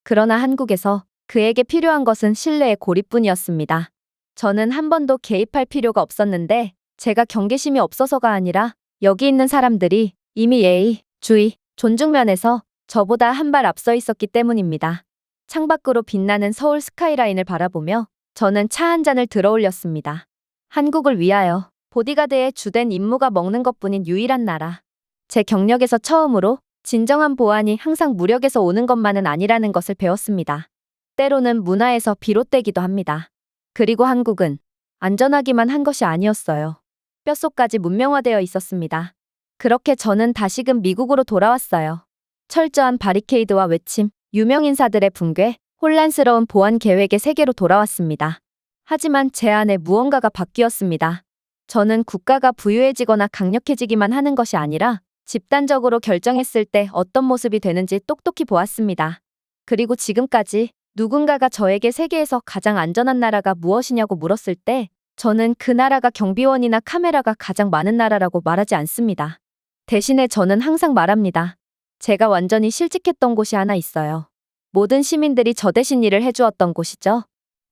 그러나 한국에서 그에게 필요한 것은 신뢰의 고립뿐이었습니다. 저는 한 번도 개입할 필요가 없었는데 제가 경계심이 없어서가 아니라 여기 있는 사람들이 이미 예의, 주의, 존중 면에서 저보다 한 발 앞서 있었기 때문입니다. 창밖으로 빛나는 서울 스카이라인을 바라보며 저는 차 한 잔을 들어 올렸습니다. 한국을 위하여 보디가드의 주된 임무가 먹는 것뿐인 유일한 나라. 제 경력에서 처음으로 진정한 보안이 항상 무력에서 오는 것만은 아니라는 것을 배웠습니다. 때로는 문화에서 비롯되기도 합니다. 그리고 한국은 안전하기만 한 것이 아니었어요. 뼛속까지 문명화되어 있었습니다. 그렇게 저는 다시금 미국으로 돌아왔어요. 철저한 바리케이드와 외침, 유명 인사들의 붕괴, 혼란스러운 보안 계획의 세계로 돌아왔습니다. 하지만 제 안에 무언가가 바뀌었습니다. 저는 국가가 부유해지거나 강력해지기만 하는 것이 아니라 집단적으로 결정했을 때 어떤 모습이 되는지 똑똑히 보았습니다. 그리고 지금까지 누군가가 저에게 세계에서 가장 안전한 나라가 무엇이냐고 물었을 때 저는 그 나라가 경비원이나 카메라가 가장 많은 나라라고 말하지 않습니다. 대신에 저는 항상 말합니다. 제가 완전히 실직했던 곳이 하나 있어요. 모든 시민들이 저 대신 일을 해주었던 곳이죠.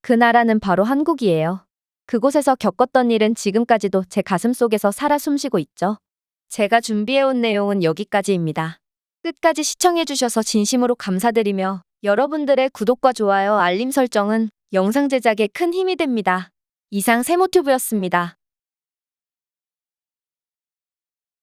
그 나라는 바로 한국이에요. 그곳에서 겪었던 일은 지금까지도 제 가슴 속에서 살아 숨쉬고 있죠. 제가 준비해온 내용은 여기까지입니다. 끝까지 시청해주셔서 진심으로 감사드리며 여러분들의 구독과 좋아요, 알림 설정은 영상 제작에 큰 힘이 됩니다. 이상 세모튜브였습니다.